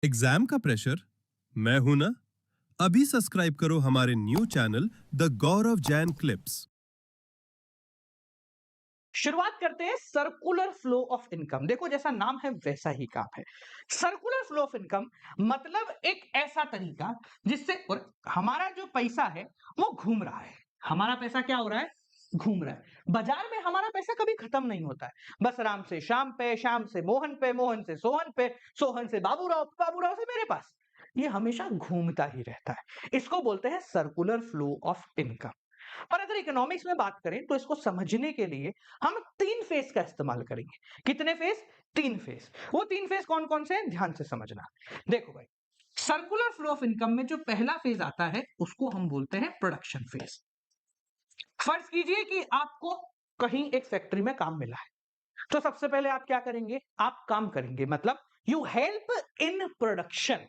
Exam का pressure? मैं हूं ना। अभी सब्सक्राइब करो हमारे new channel the Gaurav Jain clips. शुरुआत करते हैं सर्कुलर फ्लो ऑफ इनकम। देखो, जैसा नाम है वैसा ही काम है। सर्कुलर फ्लो ऑफ इनकम मतलब एक ऐसा तरीका जिससे और हमारा जो पैसा है वो घूम रहा है। हमारा पैसा क्या हो रहा है? घूम रहा है। बाजार में हमारा पैसा कभी खत्म नहीं होता है। बस राम से श्याम पे, श्याम से मोहन पे, मोहन से सोहन पे, सोहन से बाबूराव, बाबूराव से मेरे पास। ये हमेशा घूमता ही रहता है। इसको बोलते हैं सर्कुलर फ्लो ऑफ इनकम। और अगर इकोनॉमिक्स में बात करें तो इसको समझने के लिए हम तीन फेज का इस्तेमाल करेंगे। कितने फेज? तीन फेज। वो तीन फेज कौन कौन से हैं, ध्यान से समझना। देखो भाई, सर्कुलर फ्लो ऑफ इनकम में जो पहला फेज आता है उसको हम बोलते हैं प्रोडक्शन फेज। फर्ज कीजिए कि आपको कहीं एक फैक्ट्री में काम मिला है, तो सबसे पहले आप क्या करेंगे? आप काम करेंगे, मतलब यू हेल्प इन प्रोडक्शन।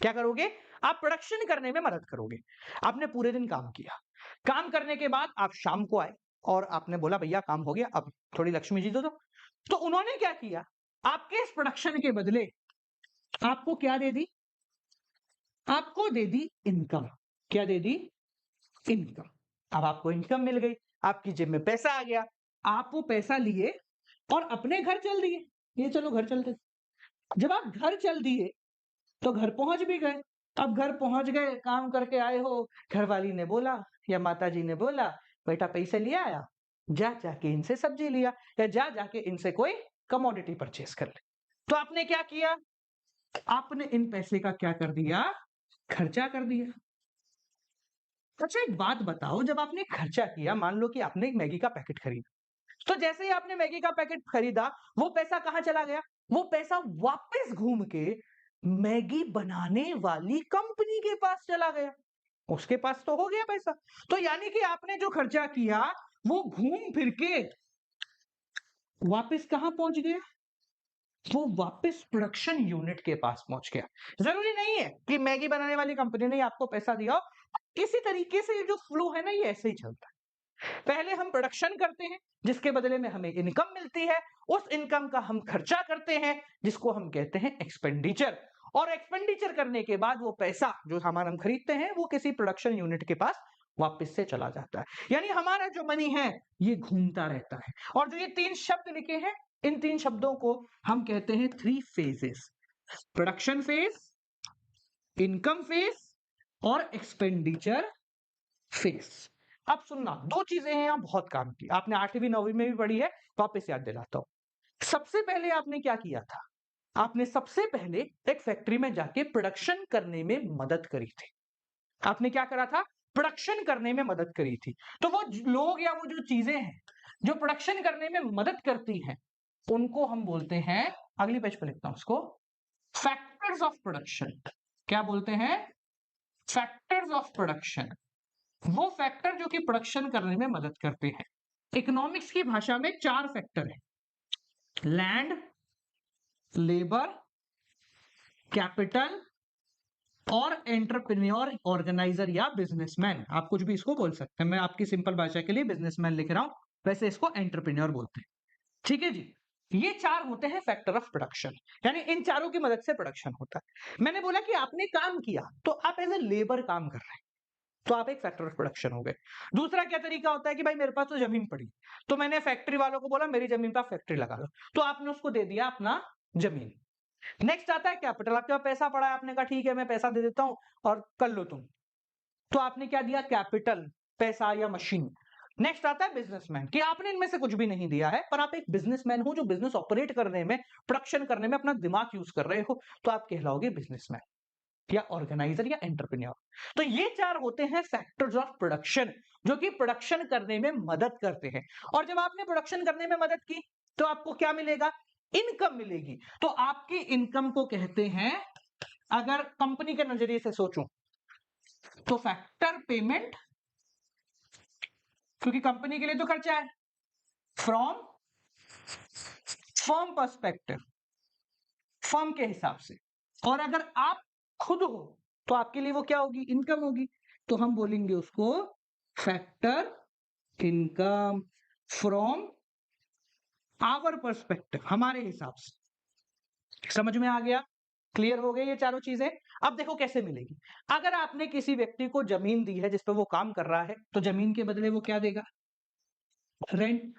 क्या करोगे? आप प्रोडक्शन करने में मदद करोगे। आपने पूरे दिन काम किया, काम करने के बाद आप शाम को आए और आपने बोला भैया काम हो गया, अब थोड़ी लक्ष्मी जी दो। तो उन्होंने क्या किया? आपके इस प्रोडक्शन के बदले आपको क्या दे दी? आपको दे दी इनकम। क्या दे दी? इनकम। अब आपको इनकम मिल गई, आपकी जेब में पैसा आ गया। आप वो पैसा लिए और अपने घर चल दिए। ये चलो घर चलते। जब आप घर चल दिए तो घर पहुंच भी गए। अब घर पहुंच गए, काम करके आए हो, घरवाली ने बोला या माताजी ने बोला बेटा पैसे लिया आया, जा जाके इनसे सब्जी लिया या जा जाके इनसे कोई कमोडिटी परचेस कर ले। तो आपने क्या किया? आपने इन पैसे का क्या कर दिया? खर्चा कर दिया। अच्छा, एक बात बताओ, जब आपने खर्चा किया, मान लो कि आपने एक मैगी का पैकेट खरीदा, तो जैसे ही आपने मैगी का पैकेट खरीदा, वो पैसा कहां चला गया? वो पैसा वापस घूम के मैगी बनाने वाली कंपनी के पास चला गया। उसके पास तो हो गया पैसा। तो यानी कि आपने जो खर्चा किया वो घूम फिर के वापस कहां पहुंच गया? वो वापस प्रोडक्शन यूनिट के पास पहुंच गया। जरूरी नहीं है कि मैगी बनाने वाली कंपनी ने आपको पैसा दिया हो। इसी तरीके से ये जो फ्लो है ना, ये ऐसे ही चलता है। पहले हम प्रोडक्शन करते हैं जिसके बदले में हमें इनकम मिलती है। उस इनकम का हम खर्चा करते हैं जिसको हम कहते हैं एक्सपेंडिचर। और एक्सपेंडिचर करने के बाद वो पैसा जो सामान हम खरीदते हैं वो किसी प्रोडक्शन यूनिट के पास वापस से चला जाता है। यानी हमारा जो मनी है ये घूमता रहता है। और जो ये तीन शब्द लिखे हैं, इन तीन शब्दों को हम कहते हैं three phases: production phase, income phase और एक्सपेंडिचर फेज। अब सुनना, दो चीजें हैं यहां बहुत काम की, आपने 8वीं 9वीं में भी पढ़ी है, वापस याद दिलाता हूं। सबसे पहले आपने क्या किया था? आपने सबसे पहले एक फैक्ट्री में जाके प्रोडक्शन करने में मदद करी थी। आपने क्या करा था? प्रोडक्शन करने में मदद करी थी। तो वो लोग या वो जो चीजें हैं जो प्रोडक्शन करने में मदद करती हैं, उनको हम बोलते हैं, अगली पेज पे लिखता हूं उसको, फैक्टर्स ऑफ प्रोडक्शन। क्या बोलते हैं? Factors of production. वो फैक्टर जो कि प्रोडक्शन करने में मदद करते हैं। इकोनॉमिक्स की भाषा में चार फैक्टर है: लैंड, लेबर, कैपिटल और एंटरप्रेन्योर, ऑर्गेनाइजर या बिजनेसमैन। आप कुछ भी इसको बोल सकते हैं, मैं आपकी सिंपल भाषा के लिए बिजनेसमैन लिख रहा हूं, वैसे इसको एंटरप्रेन्योर बोलते हैं। ठीक है जी। ये चार होते हैं फैक्टर ऑफ प्रोडक्शन, यानी इन चारों की मदद से प्रोडक्शन होता है। मैंने बोला कि आपने काम किया तो आप एज ए लेबर काम कर रहे हैं, तो आप एक फैक्टर ऑफ प्रोडक्शन हो गए। दूसरा क्या तरीका होता है कि भाई मेरे पास तो जमीन पड़ी, तो मैंने फैक्ट्री वालों को बोला मेरी जमीन पर फैक्ट्री लगा लो, तो आपने उसको दे दिया अपना जमीन। नेक्स्ट आता है कैपिटल। आपके पास पैसा पड़ा है, आपने कहा ठीक है मैं पैसा दे देता हूं और कर लो तुम, तो आपने क्या दिया? कैपिटल, पैसा या मशीन। नेक्स्ट आता है बिजनेसमैन, कि आपने इनमें से कुछ भी नहीं दिया है पर आप एक बिजनेसमैन हो जो बिजनेस ऑपरेट करने में, प्रोडक्शन करने में अपना दिमाग यूज कर रहे हो, तो आप कहलाओगे बिजनेसमैन या ऑर्गेनाइजर या एंटरप्रेन्योर। तो ये चार होते हैं फैक्टर्स ऑफ प्रोडक्शन जो कि प्रोडक्शन करने में मदद करते हैं। और जब आपने प्रोडक्शन करने में मदद की तो आपको क्या मिलेगा? इनकम मिलेगी। तो आपकी इनकम को कहते हैं, अगर कंपनी के नजरिए से सोचूं, तो फैक्टर पेमेंट, क्योंकि कंपनी के लिए तो खर्चा है, फ्रॉम फर्म पर्सपेक्टिव, फर्म के हिसाब से। और अगर आप खुद हो तो आपके लिए वो क्या होगी? इनकम होगी। तो हम बोलेंगे उसको factor income from our perspective, हमारे हिसाब से। समझ में आ गया? क्लियर हो गई ये चारों चीजें। अब देखो कैसे मिलेगी। अगर आपने किसी व्यक्ति को जमीन दी है जिस पे वो काम कर रहा है, तो जमीन के बदले वो क्या देगा? रेंट।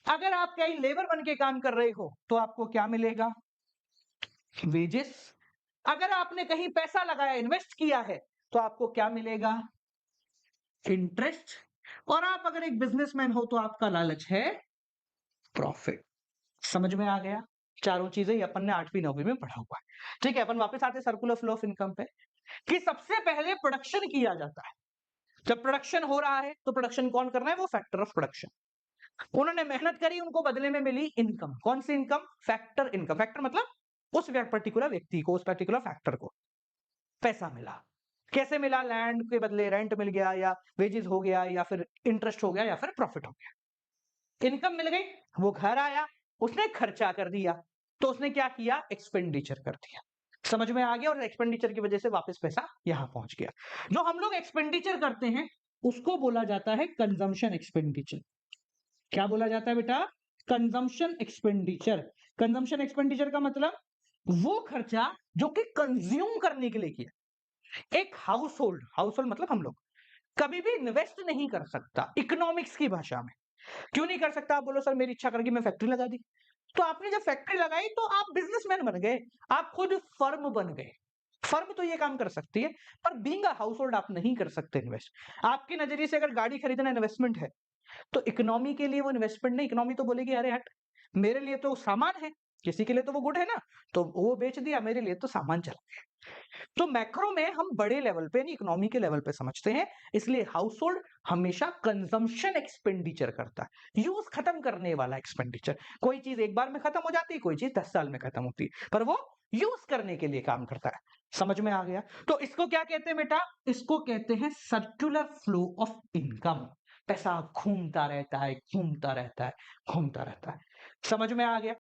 अगर आप कहीं लेबर बन के काम कर रहे हो तो आपको क्या मिलेगा? वेजेस। अगर आपने कहीं पैसा लगाया, इन्वेस्ट किया है, तो आपको क्या मिलेगा? इंटरेस्ट। और आप अगर एक बिजनेसमैन हो तो आपका लालच है प्रॉफिट। समझ में आ गया? चारों चीजें ये अपन ने 8वीं 9वीं में पढ़ा हुआ है। ठीक है, अपन वापस आते सर्कुलर फ्लो ऑफ इनकम पे कि सबसे पहले प्रोडक्शन किया जाता है। जब प्रोडक्शन हो रहा है तो प्रोडक्शन कौन कर रहा है? वो फैक्टर ऑफ प्रोडक्शन। उन्होंने मेहनत करी, उनको बदले में मिली इनकम। कौन सी इनकम? Factor income. फैक्टर मतलब उस पर्टिकुलर व्यक्ति को, उस पर्टिकुलर फैक्टर को पैसा मिला। कैसे मिला? लैंड के बदले रेंट मिल गया, या वेजेस हो गया, या फिर इंटरेस्ट हो गया, या फिर प्रॉफिट हो गया। इनकम मिल गई, वो घर आया, उसने खर्चा कर दिया, तो उसने क्या किया? एक्सपेंडिचर कर दिया। समझ में आ गया? और एक्सपेंडिचर की वजह से वापस पैसा यहां पहुंच गया। जो हम लोग एक्सपेंडिचर करते हैं उसको बोला जाता है कंजम्पशन एक्सपेंडिचर। क्या बोला जाता है बेटा? Consumption expenditure. कंजम्पशन एक्सपेंडिचर का मतलब वो खर्चा जो कि कंज्यूम करने के लिए किया। एक हाउस होल्ड मतलब हम लोग कभी भी इन्वेस्ट नहीं कर सकता। इकोनॉमिक्स की भाषा में क्यों नहीं कर सकता? आप बोलो सर मेरी इच्छा करके मैं फैक्ट्री लगा दी। तो आपने जब फैक्ट्री लगाई तो आप बिजनेसमैन बन गए, आप खुद फर्म बन गए। फर्म तो ये काम कर सकती है, पर बीइंग अ हाउस होल्ड आप नहीं कर सकते इन्वेस्ट। आपके नजरिए से अगर गाड़ी खरीदना इन्वेस्टमेंट है, तो इकोनॉमी के लिए वो इन्वेस्टमेंट नहीं। इकोनॉमी तो बोलेगी अरे हट, मेरे लिए तो सामान है, किसी के लिए तो वो गुड है ना, तो वो बेच दिया, मेरे लिए तो सामान चला गया। तो मैक्रो में हम बड़े लेवल पे नहीं, इकोनॉमी के लेवल पे समझते हैं। इसलिए हाउस होल्ड हमेशा कंजम्पशन एक्सपेंडिचर करता है, यूज खत्म करने वाला एक्सपेंडिचर। कोई चीज एक बार में खत्म हो जाती है, कोई चीज 10 साल में खत्म होती है, पर वो यूज करने के लिए काम करता है। समझ में आ गया? तो इसको क्या कहते हैं बेटा? इसको कहते हैं सर्कुलर फ्लो ऑफ इनकम। पैसा घूमता रहता है, घूमता रहता है, घूमता रहता है। समझ में आ गया?